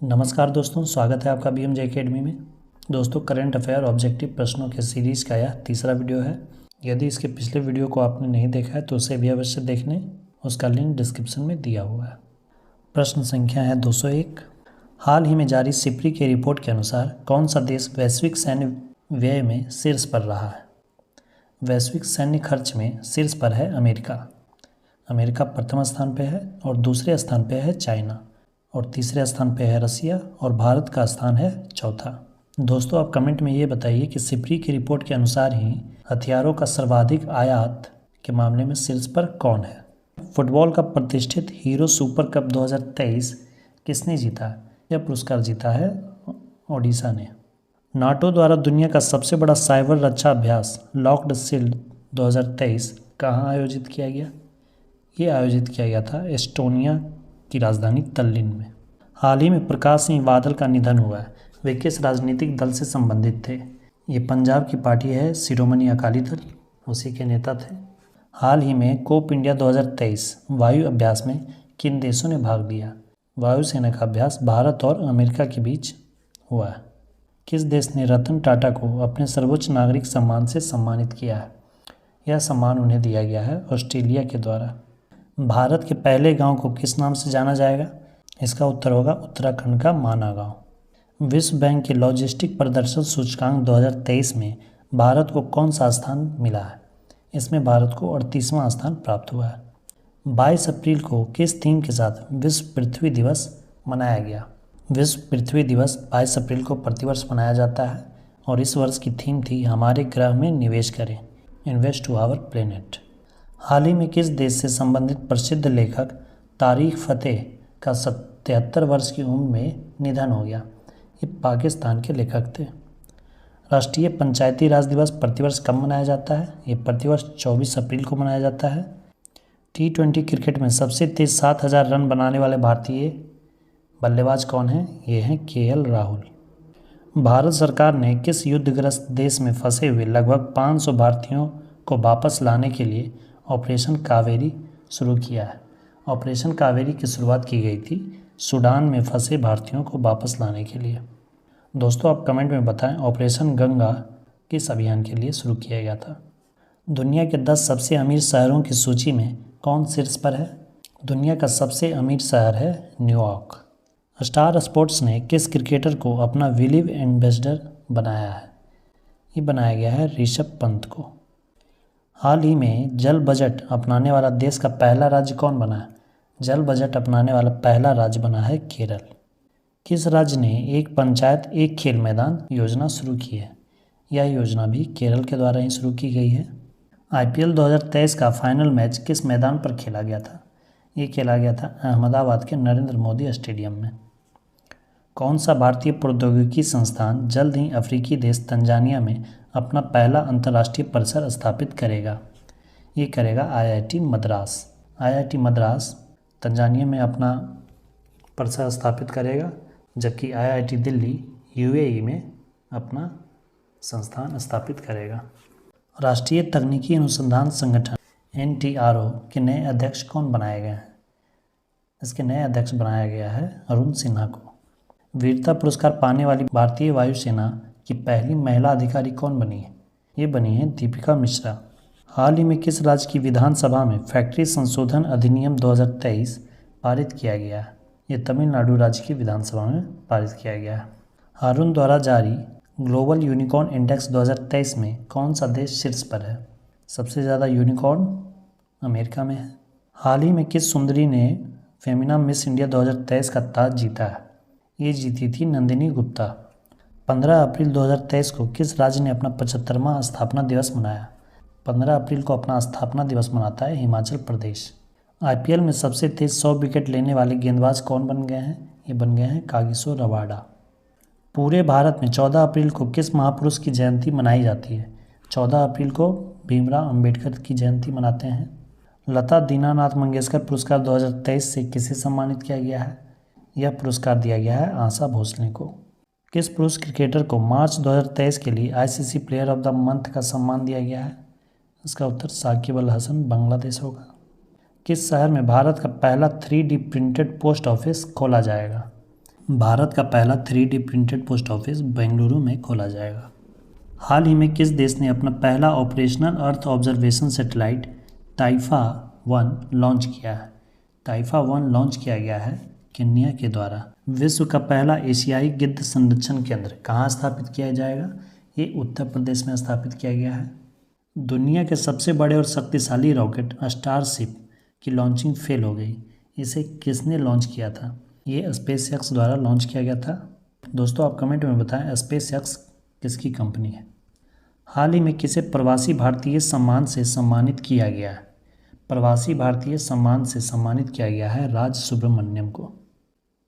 नमस्कार दोस्तों, स्वागत है आपका BMJ एकेडमी में। दोस्तों, करंट अफेयर ऑब्जेक्टिव प्रश्नों के सीरीज़ का यह तीसरा वीडियो है। यदि इसके पिछले वीडियो को आपने नहीं देखा है तो उसे भी अवश्य देख लें, उसका लिंक डिस्क्रिप्शन में दिया हुआ है। प्रश्न संख्या है 201। हाल ही में जारी सिप्री की रिपोर्ट के अनुसार कौन सा देश वैश्विक सैन्य व्यय में शीर्ष पर रहा है? वैश्विक सैन्य खर्च में शीर्ष पर है अमेरिका। अमेरिका प्रथम स्थान पर है और दूसरे स्थान पर है चाइना और तीसरे स्थान पे है रसिया और भारत का स्थान है चौथा। दोस्तों, आप कमेंट में ये बताइए कि सिप्री की रिपोर्ट के अनुसार ही हथियारों का सर्वाधिक आयात के मामले में शीर्ष पर कौन है? फुटबॉल का प्रतिष्ठित हीरो सुपर कप 2023 किसने जीता है? यह पुरस्कार जीता है ओडिशा ने। नाटो द्वारा दुनिया का सबसे बड़ा साइबर रक्षा अभ्यास लॉक्ड शील्ड 2023 कहाँ आयोजित किया गया? ये आयोजित किया गया था एस्टोनिया की राजधानी तल्लीन में। हाल ही में प्रकाश सिंह बादल का निधन हुआ है। वे किस राजनीतिक दल से संबंधित थे? ये पंजाब की पार्टी है शिरोमणि अकाली दल, उसी के नेता थे। हाल ही में कोप इंडिया 2023 वायु अभ्यास में किन देशों ने भाग लिया? वायुसेना का अभ्यास भारत और अमेरिका के बीच हुआ है। किस देश ने रतन टाटा को अपने सर्वोच्च नागरिक सम्मान से सम्मानित किया है? यह सम्मान उन्हें दिया गया है ऑस्ट्रेलिया के द्वारा। भारत के पहले गांव को किस नाम से जाना जाएगा? इसका उत्तर होगा उत्तराखंड का माना गांव। विश्व बैंक के लॉजिस्टिक प्रदर्शन सूचकांक 2023 में भारत को कौन सा स्थान मिला है? इसमें भारत को 38वां स्थान प्राप्त हुआ है। 22 अप्रैल को किस थीम के साथ विश्व पृथ्वी दिवस मनाया गया? विश्व पृथ्वी दिवस 22 अप्रैल को प्रतिवर्ष मनाया जाता है और इस वर्ष की थीम थी हमारे ग्रह में निवेश करें, इन्वेस्ट टू आवर प्लेनेट। हाल ही में किस देश से संबंधित प्रसिद्ध लेखक तारिक फतेह का 77 वर्ष की उम्र में निधन हो गया? ये पाकिस्तान के लेखक थे। राष्ट्रीय पंचायती राज दिवस प्रतिवर्ष कब मनाया जाता है? ये प्रतिवर्ष 24 अप्रैल को मनाया जाता है। T20 क्रिकेट में सबसे तेज 7000 रन बनाने वाले भारतीय बल्लेबाज कौन हैं? ये हैं KL राहुल। भारत सरकार ने किस युद्धग्रस्त देश में फंसे हुए लगभग 500 भारतीयों को वापस लाने के लिए ऑपरेशन कावेरी शुरू किया है? ऑपरेशन कावेरी की शुरुआत की गई थी सूडान में फंसे भारतीयों को वापस लाने के लिए। दोस्तों, आप कमेंट में बताएं ऑपरेशन गंगा किस अभियान के लिए शुरू किया गया था? दुनिया के 10 सबसे अमीर शहरों की सूची में कौन शीर्ष पर है? दुनिया का सबसे अमीर शहर है न्यूयॉर्क। स्टार स्पोर्ट्स ने किस क्रिकेटर को अपना विलिव एम्बेसडर बनाया है? ये बनाया गया है ऋषभ पंत को। हाल ही में जल बजट अपनाने वाला देश का पहला राज्य कौन बना है? जल बजट अपनाने वाला पहला राज्य बना है केरल। किस राज्य ने एक पंचायत एक खेल मैदान योजना शुरू की है? यह योजना भी केरल के द्वारा ही शुरू की गई है। IPL 2023 का फाइनल मैच किस मैदान पर खेला गया था? ये खेला गया था अहमदाबाद के नरेंद्र मोदी स्टेडियम में। कौन सा भारतीय प्रौद्योगिकी संस्थान जल्द ही अफ्रीकी देश तंजानिया में अपना पहला अंतर्राष्ट्रीय परिसर स्थापित करेगा? ये करेगा IIT Madras. IIT Madras Tanzania में अपना परिसर स्थापित करेगा, जबकि IIT दिल्ली UAE में अपना संस्थान स्थापित करेगा। राष्ट्रीय तकनीकी अनुसंधान संगठन NTRO के नए अध्यक्ष कौन बनाए गए हैं? इसके नए अध्यक्ष बनाया गया है अरुण सिन्हा को। वीरता पुरस्कार पाने वाली भारतीय वायुसेना की पहली महिला अधिकारी कौन बनी है? ये बनी है दीपिका मिश्रा। हाल ही में किस राज्य की विधानसभा में फैक्ट्री संशोधन अधिनियम 2023 पारित किया गया है? ये तमिलनाडु राज्य की विधानसभा में पारित किया गया है। हारून द्वारा जारी ग्लोबल यूनिकॉर्न इंडेक्स 2023 में कौन सा देश शीर्ष पर है? सबसे ज़्यादा यूनिकॉर्न अमेरिका में है। हाल ही में किस सुंदरी ने फेमिना मिस इंडिया 2023 का ताज जीता है? ये जीती थी नंदिनी गुप्ता। 15 अप्रैल 2023 को किस राज्य ने अपना 75वां स्थापना दिवस मनाया? 15 अप्रैल को अपना स्थापना दिवस मनाता है हिमाचल प्रदेश। IPL में सबसे तेज 100 विकेट लेने वाले गेंदबाज कौन बन गए हैं? ये बन गए हैं कागिसो रबाडा। पूरे भारत में 14 अप्रैल को किस महापुरुष की जयंती मनाई जाती है? 14 अप्रैल को भीमराव अंबेडकर की जयंती मनाते हैं। लता दीनानाथ मंगेशकर पुरस्कार 2023 से किसे सम्मानित किया गया है? यह पुरस्कार दिया गया है आशा भोसले को। किस पुरुष क्रिकेटर को मार्च 2023 के लिए ICC player of the month का सम्मान दिया गया है? इसका उत्तर साकिब अल हसन बांग्लादेश होगा। किस शहर में भारत का पहला 3D प्रिंटेड पोस्ट ऑफिस खोला जाएगा? भारत का पहला 3D printed post office Bengaluru में खोला जाएगा। हाल ही में किस देश ने अपना पहला operational earth observation satellite Taifa 1 launch किया है? टाइफा 1 लॉन्च किया गया है केन्या के द्वारा। विश्व का पहला एशियाई गिद्ध संरक्षण केंद्र कहाँ स्थापित किया जाएगा? ये उत्तर प्रदेश में स्थापित किया गया है। दुनिया के सबसे बड़े और शक्तिशाली रॉकेट स्टारशिप की लॉन्चिंग फेल हो गई। इसे किसने लॉन्च किया था? ये स्पेस एक्स द्वारा लॉन्च किया गया था। दोस्तों आप कमेंट में बताएं स्पेस एक्स किसकी कंपनी है। हाल ही में किसे प्रवासी भारतीय सम्मान से सम्मानित किया गया है? प्रवासी भारतीय सम्मान से सम्मानित किया गया है राज सुब्रमण्यम को।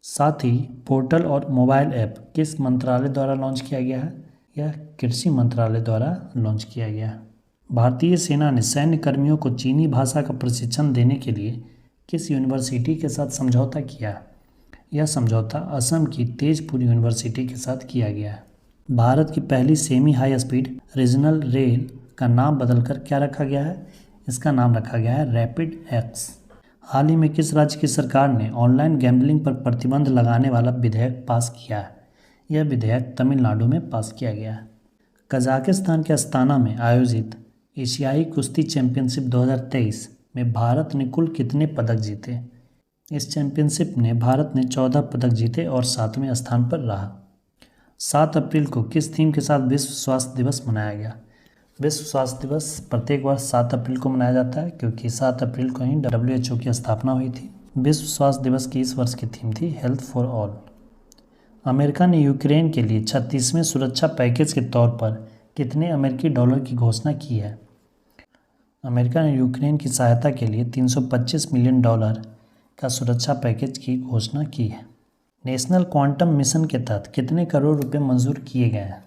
साथ ही पोर्टल और मोबाइल ऐप किस मंत्रालय द्वारा लॉन्च किया गया है? यह कृषि मंत्रालय द्वारा लॉन्च किया गया है। भारतीय सेना ने सैन्य कर्मियों को चीनी भाषा का प्रशिक्षण देने के लिए किस यूनिवर्सिटी के साथ समझौता किया है? यह समझौता असम की तेजपुर यूनिवर्सिटी के साथ किया गया है। भारत की पहली semi high speed regional rail का नाम बदलकर क्या रखा गया है? इसका नाम रखा गया है रैपिड एक्स। हाल ही में किस राज्य की सरकार ने ऑनलाइन गैम्बलिंग पर प्रतिबंध लगाने वाला विधेयक पास किया है? यह विधेयक तमिलनाडु में पास किया गया है। कजाकिस्तान के अस्ताना में आयोजित एशियाई कुश्ती चैंपियनशिप 2023 में भारत ने कुल कितने पदक जीते? इस चैंपियनशिप में भारत ने 14 पदक जीते और 7वें स्थान पर रहा। 7 अप्रैल को किस थीम के साथ विश्व स्वास्थ्य दिवस मनाया गया? विश्व स्वास्थ्य दिवस प्रत्येक वर्ष 7 अप्रैल को मनाया जाता है क्योंकि 7 अप्रैल को ही WHO की स्थापना हुई थी। विश्व स्वास्थ्य दिवस की इस वर्ष की थीम थी हेल्थ फॉर ऑल। अमेरिका ने यूक्रेन के लिए 36वें सुरक्षा पैकेज के तौर पर कितने अमेरिकी डॉलर की घोषणा की है? अमेरिका ने यूक्रेन की सहायता के लिए $325 मिलियन का सुरक्षा पैकेज की घोषणा की है। नेशनल क्वांटम मिशन के तहत कितने करोड़ रुपए मंजूर किए गए हैं?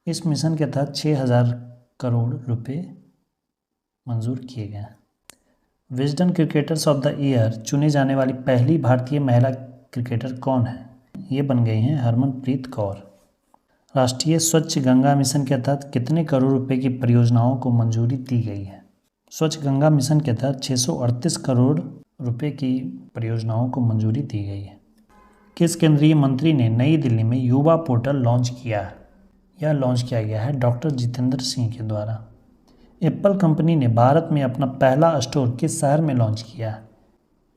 इस मिशन के तहत 6000 करोड़ रुपए मंजूर किए गए हैं। Wisden cricketers of the year चुने जाने वाली पहली भारतीय महिला क्रिकेटर कौन है? ये बन गई हैं हरमनप्रीत कौर। राष्ट्रीय स्वच्छ गंगा मिशन के तहत कितने करोड़ रुपए की परियोजनाओं को मंजूरी दी गई है? स्वच्छ गंगा मिशन के तहत 638 करोड़ रुपए की परियोजनाओं को मंजूरी दी गई है। किस केंद्रीय मंत्री ने नई दिल्ली में युवा पोर्टल लॉन्च किया है? यह लॉन्च किया गया है डॉक्टर जितेंद्र सिंह के द्वारा। एप्पल कंपनी ने भारत में अपना पहला स्टोर किस शहर में लॉन्च किया है?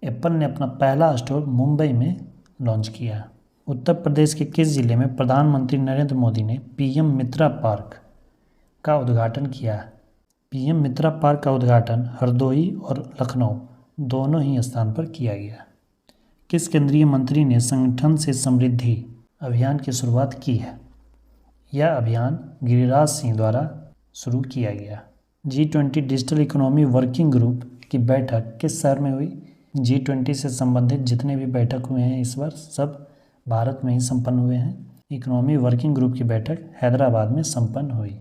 एप्पल ने अपना पहला स्टोर मुंबई में लॉन्च किया है। उत्तर प्रदेश के किस जिले में प्रधानमंत्री नरेंद्र मोदी ने पीएम मित्रा पार्क का उद्घाटन किया है? पीएम मित्रा पार्क का उद्घाटन हरदोई और लखनऊ दोनों ही स्थान पर किया गया। किस केंद्रीय मंत्री ने संगठन से समृद्धि अभियान की शुरुआत की है? यह अभियान गिरिराज सिंह द्वारा शुरू किया गया। G20 digital economy working group की बैठक किस शहर में हुई? G20 से संबंधित जितने भी बैठक हुए हैं इस वर्ष सब भारत में ही संपन्न हुए हैं। इकोनॉमी वर्किंग ग्रुप की बैठक हैदराबाद में संपन्न हुई।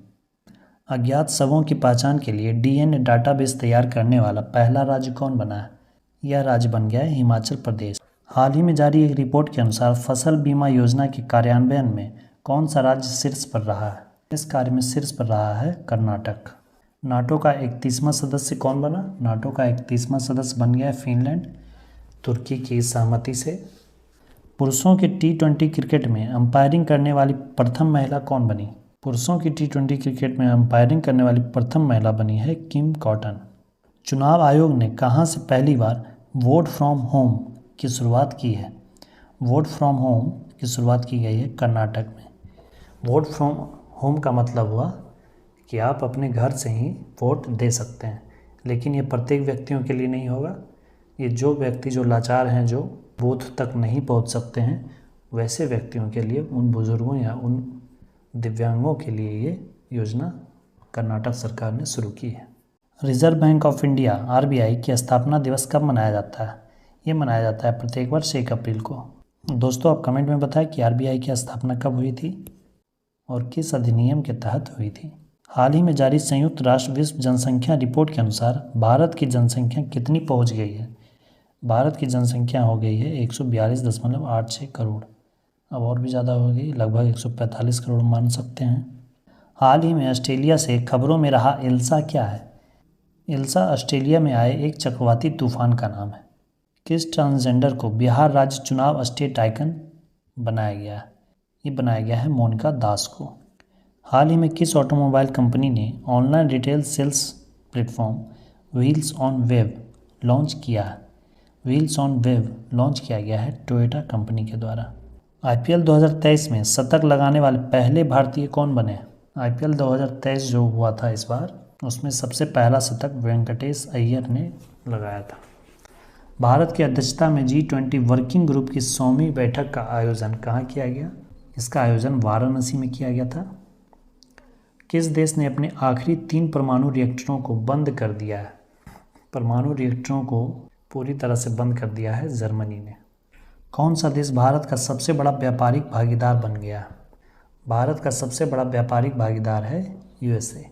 अज्ञात शवों की पहचान के लिए DNA डाटाबेस तैयार करने वाला पहला राज्य कौन बना है? यह राज्य बन गया है हिमाचल प्रदेश। हाल ही में जारी एक रिपोर्ट के अनुसार फसल बीमा योजना के कार्यान्वयन में कौन सा राज्य शीर्ष पर रहा है? इस कार्य में शीर्ष पर रहा है कर्नाटक। नाटो का 31वां सदस्य कौन बना? नाटो का 31वां सदस्य बन गया फिनलैंड, तुर्की की सहमति से। पुरुषों के T20 क्रिकेट में अंपायरिंग करने वाली प्रथम महिला कौन बनी? पुरुषों की T20 क्रिकेट में अंपायरिंग करने वाली प्रथम महिला बनी है किम कॉटन। चुनाव आयोग ने कहां से पहली बार वोट फ्रॉम होम की शुरुआत की है? वोट फ्रॉम होम की शुरुआत की गई है कर्नाटक में। वोट फ्रॉम होम का मतलब हुआ कि आप अपने घर से ही वोट दे सकते हैं, लेकिन ये प्रत्येक व्यक्तियों के लिए नहीं होगा। ये जो व्यक्ति जो लाचार हैं, जो बूथ तक नहीं पहुंच सकते हैं, वैसे व्यक्तियों के लिए, उन बुज़ुर्गों या उन दिव्यांगों के लिए ये योजना कर्नाटक सरकार ने शुरू की है। Reserve bank of India RBI की स्थापना दिवस कब मनाया जाता है? ये मनाया जाता है प्रत्येक वर्ष 1 अप्रैल को। दोस्तों आप कमेंट में बताएं कि RBI की स्थापना कब हुई थी और किस अधिनियम के तहत हुई थी। हाल ही में जारी संयुक्त राष्ट्र विश्व जनसंख्या रिपोर्ट के अनुसार भारत की जनसंख्या कितनी पहुंच गई है? भारत की जनसंख्या हो गई है 142.86 करोड़। अब और भी ज़्यादा हो गई, लगभग 145 करोड़ मान सकते हैं। हाल ही में ऑस्ट्रेलिया से खबरों में रहा एल्सा क्या है? एल्सा ऑस्ट्रेलिया में आए एक चक्रवाती तूफान का नाम है। किस ट्रांसजेंडर को बिहार राज्य चुनाव स्टेट आइकन बनाया गया? ये बनाया गया है मोनिका दास को। हाल ही में किस ऑटोमोबाइल कंपनी ने online retail sales platform wheels on web launch किया है? व्हील्स ऑन वेब लॉन्च किया गया है टोयोटा कंपनी के द्वारा। आईपीएल 2023 में शतक लगाने वाले पहले भारतीय कौन बने? आईपीएल 2023 जो हुआ था इस बार, उसमें सबसे पहला शतक वेंकटेश अय्यर ने लगाया था। भारत की अध्यक्षता में G20 वर्किंग ग्रुप की 100वीं बैठक का आयोजन कहाँ किया गया? इसका आयोजन वाराणसी में किया गया था। किस देश ने अपने आखिरी 3 परमाणु रिएक्टरों को बंद कर दिया है? परमाणु रिएक्टरों को पूरी तरह से बंद कर दिया है जर्मनी ने। कौन सा देश भारत का सबसे बड़ा व्यापारिक भागीदार बन गया? भारत का सबसे बड़ा व्यापारिक भागीदार है USA।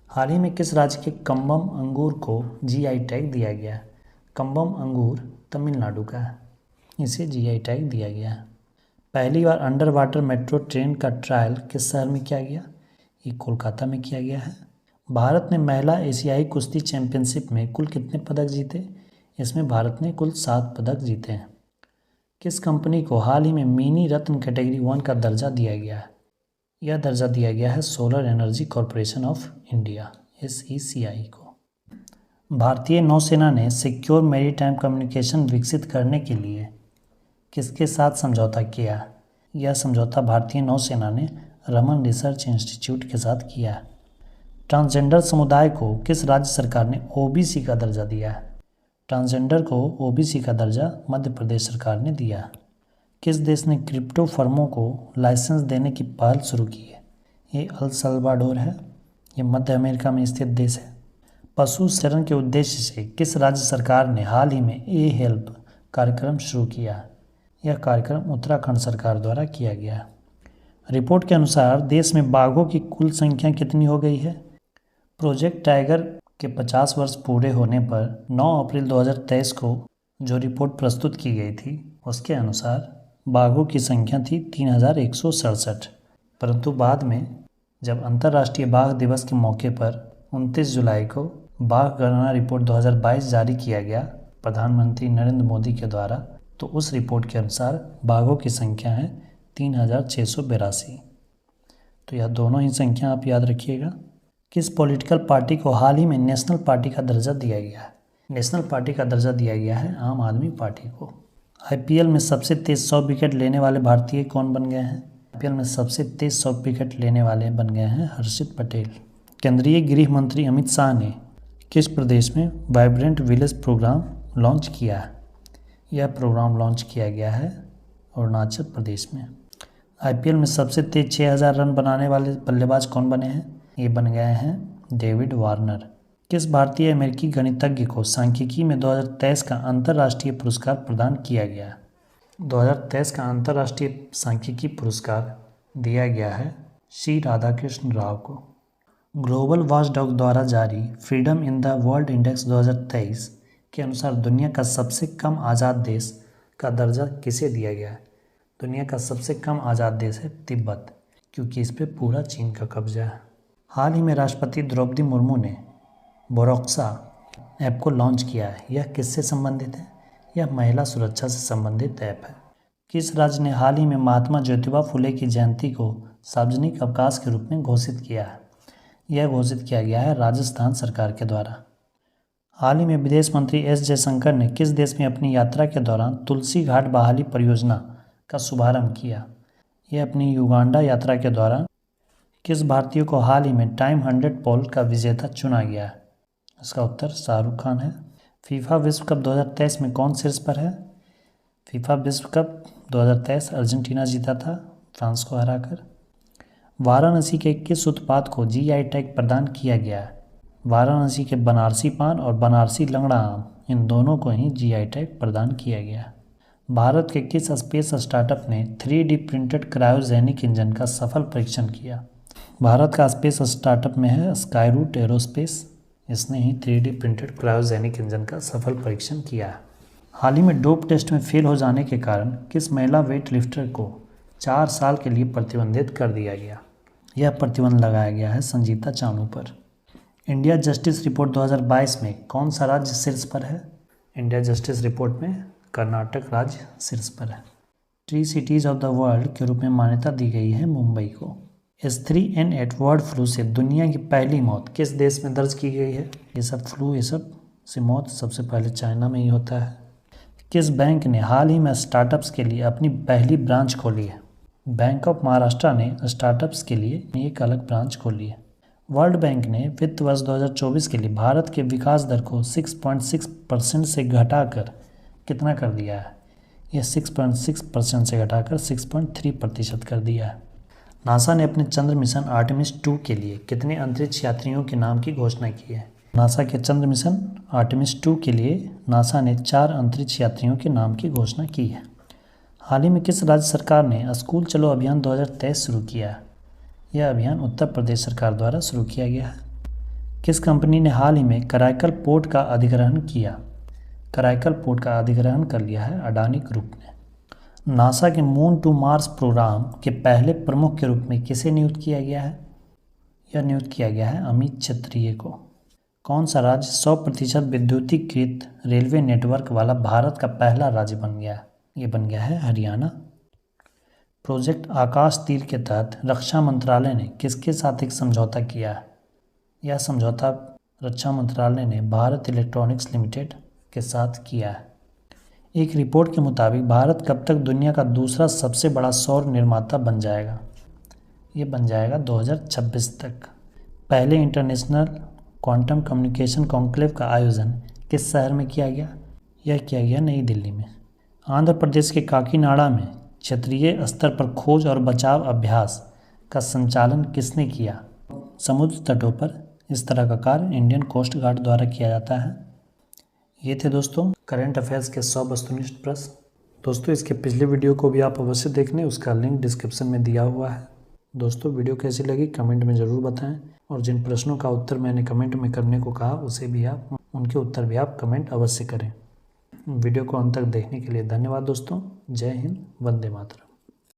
हाल ही में किस राज्य के कम्बम अंगूर को GI टैग दिया गया? कम्बम अंगूर तमिलनाडु का है, इसे GI टैग दिया गया है। पहली बार अंडर वाटर मेट्रो ट्रेन का ट्रायल किस शहर में किया गया? ये कोलकाता में किया गया है। भारत ने महिला एशियाई कुश्ती चैंपियनशिप में कुल कितने पदक जीते? इसमें भारत ने कुल 7 पदक जीते हैं। किस कंपनी को हाल ही में मिनी रत्न कैटेगरी 1 का दर्जा दिया गया है? यह दर्जा दिया गया है solar energy corporation of India SECI को। भारतीय नौसेना ने सिक्योर मैरीटाइम कम्युनिकेशन विकसित करने के लिए किसके साथ समझौता किया? यह समझौता भारतीय नौसेना ने रमन रिसर्च इंस्टीट्यूट के साथ किया है। ट्रांसजेंडर समुदाय को किस राज्य सरकार ने OBC का दर्जा दिया है? ट्रांसजेंडर को OBC का दर्जा मध्य प्रदेश सरकार ने दिया है। किस देश ने क्रिप्टो फर्मों को लाइसेंस देने की पहल शुरू की है? ये अल सल्वाडोर है, ये मध्य अमेरिका में स्थित देश है। पशु शरण के उद्देश्य से किस राज्य सरकार ने हाल ही में हेल्प कार्यक्रम शुरू किया है? यह कार्यक्रम उत्तराखंड सरकार द्वारा किया गया है। रिपोर्ट के अनुसार देश में बाघों की कुल संख्या कितनी हो गई है? प्रोजेक्ट टाइगर के 50 वर्ष पूरे होने पर 9 अप्रैल 2023 को जो रिपोर्ट प्रस्तुत की गई थी, उसके अनुसार बाघों की संख्या थी 3167, परंतु बाद में जब अंतर्राष्ट्रीय बाघ दिवस के मौके पर 29 जुलाई को बाघ गणना रिपोर्ट 2022 जारी किया गया प्रधानमंत्री नरेंद्र मोदी के द्वारा, तो उस रिपोर्ट के अनुसार बाघों की संख्या है 3682। तो यह दोनों ही संख्या आप याद रखिएगा। किस पॉलिटिकल पार्टी को हाल ही में नेशनल पार्टी का दर्जा दिया गया है? नेशनल पार्टी का दर्जा दिया गया है आम आदमी पार्टी को। IPL में सबसे तेज 100 विकेट लेने वाले भारतीय कौन बन गए हैं? IPL में सबसे तेज 100 विकेट लेने वाले बन गए हैं हर्षित पटेल। केंद्रीय गृह मंत्री अमित शाह ने किस प्रदेश में वाइब्रेंट विलेज प्रोग्राम लॉन्च किया है? यह प्रोग्राम लॉन्च किया गया है अरुणाचल प्रदेश में। IPL में सबसे तेज 6000 रन बनाने वाले बल्लेबाज कौन बने हैं? ये बन गए हैं डेविड वार्नर। किस भारतीय अमेरिकी गणितज्ञ को सांख्यिकी में 2023 का अंतर्राष्ट्रीय पुरस्कार प्रदान किया गया? 2023 का अंतर्राष्ट्रीय सांख्यिकी पुरस्कार दिया गया है C राधाकृष्ण राव को। ग्लोबल वॉचडॉग द्वारा जारी freedom in the world index 2023 के अनुसार दुनिया का सबसे कम आज़ाद देश का दर्जा किसे दिया गया है? दुनिया का सबसे कम आज़ाद देश है तिब्बत, क्योंकि इस पर पूरा चीन का कब्जा है। हाल ही में राष्ट्रपति द्रौपदी मुर्मू ने बोरोक्सा ऐप को लॉन्च किया है। यह किससे संबंधित है? यह महिला सुरक्षा से संबंधित ऐप है। किस राज्य ने हाल ही में महात्मा ज्योतिबा फुले की जयंती को सार्वजनिक अवकाश के रूप में घोषित किया है? यह घोषित किया गया है राजस्थान सरकार के द्वारा। हाल ही में विदेश मंत्री S जयशंकर ने किस देश में अपनी यात्रा के दौरान तुलसी घाट बहाली परियोजना का शुभारंभ किया? यह अपनी युगांडा यात्रा के दौरान किस भारतीय को हाल ही में टाइम 100 पोल का विजेता चुना गया है? इसका उत्तर शाहरुख खान है। फीफा विश्व कप 2023 में कौन शीर्ष पर है? फीफा विश्व कप 2023 अर्जेंटीना जीता था फ्रांस को हराकर। वाराणसी के किस उत्पाद को GI टैग प्रदान किया गया है? वाराणसी के बनारसी पान और बनारसी लंगड़ा आम, इन दोनों को ही GI टैग प्रदान किया गया है। भारत के किस स्पेस स्टार्टअप ने 3D प्रिंटेड क्रायोजेनिक इंजन का सफल परीक्षण किया? भारत का स्पेस स्टार्टअप में है स्काईरूट एरोस्पेस, इसने ही 3D प्रिंटेड क्रायोजेनिक इंजन का सफल परीक्षण किया है। हाल ही में डोप टेस्ट में फेल हो जाने के कारण किस महिला वेट लिफ्टर को 4 साल के लिए प्रतिबंधित कर दिया गया? यह प्रतिबंध लगाया गया है संजीता चानू पर। इंडिया जस्टिस रिपोर्ट 2022 में कौन सा राज्य शीर्ष पर है? इंडिया जस्टिस रिपोर्ट में कर्नाटक राज्य शीर्ष पर है। Tree cities of the world के रूप में मान्यता दी गई है मुंबई को। H3N8 बर्ड फ्लू से दुनिया की पहली मौत किस देश में दर्ज की गई है? ये सब से मौत सबसे पहले चाइना में ही होता है। किस बैंक ने हाल ही में स्टार्टअप्स के लिए अपनी पहली ब्रांच खोली है? बैंक ऑफ महाराष्ट्र ने स्टार्टअप्स के लिए एक अलग ब्रांच खोली है। वर्ल्ड बैंक ने वित्त वर्ष 2024 के लिए भारत के विकास दर को 6.6% से घटाकर कितना कर दिया है? यह 6.6% से घटाकर 6.3% कर दिया है। नासा ने अपने चंद्र मिशन आर्टेमिस 2 के लिए कितने अंतरिक्ष यात्रियों के नाम की घोषणा की है? नासा के चंद्र मिशन आर्टेमिस 2 के लिए नासा ने 4 अंतरिक्ष यात्रियों के नाम की घोषणा की है। हाल ही में किस राज्य सरकार ने स्कूल चलो अभियान 2023 शुरू किया है? यह अभियान उत्तर प्रदेश सरकार द्वारा शुरू किया गया है। किस कंपनी ने हाल ही में कराईकल पोर्ट का अधिग्रहण किया? कराईकल पोर्ट का अधिग्रहण कर लिया है अडानी ग्रुप ने। नासा के मून टू मार्स प्रोग्राम के पहले प्रमुख के रूप में किसे नियुक्त किया गया है? यह नियुक्त किया गया है अमित क्षत्रिय को। कौन सा राज्य 100% विद्युतीकृत रेलवे नेटवर्क वाला भारत का पहला राज्य बन गया है? ये बन गया है हरियाणा। प्रोजेक्ट आकाश तीर के तहत रक्षा मंत्रालय ने किसके साथ एक समझौता किया है? यह समझौता रक्षा मंत्रालय ने भारत इलेक्ट्रॉनिक्स लिमिटेड के साथ किया है। एक रिपोर्ट के मुताबिक भारत कब तक दुनिया का दूसरा सबसे बड़ा सौर निर्माता बन जाएगा? ये बन जाएगा 2026 तक। पहले इंटरनेशनल क्वांटम कम्युनिकेशन कॉन्क्लेव का आयोजन किस शहर में किया गया? यह किया गया नई दिल्ली में। आंध्र प्रदेश के काकीनाडा में क्षेत्रीय स्तर पर खोज और बचाव अभ्यास का संचालन किसने किया? समुद्र तटों पर इस तरह का कार्य इंडियन कोस्ट गार्ड द्वारा किया जाता है। ये थे दोस्तों करंट अफेयर्स के 100 वस्तुनिष्ठ प्रश्न। दोस्तों इसके पिछले वीडियो को भी आप अवश्य देख लें, उसका लिंक डिस्क्रिप्शन में दिया हुआ है। दोस्तों वीडियो कैसी लगी कमेंट में ज़रूर बताएं, और जिन प्रश्नों का उत्तर मैंने कमेंट में करने को कहा उनके उत्तर भी आप कमेंट अवश्य करें। वीडियो को अंत तक देखने के लिए धन्यवाद दोस्तों। जय हिंद, वंदे मातरम।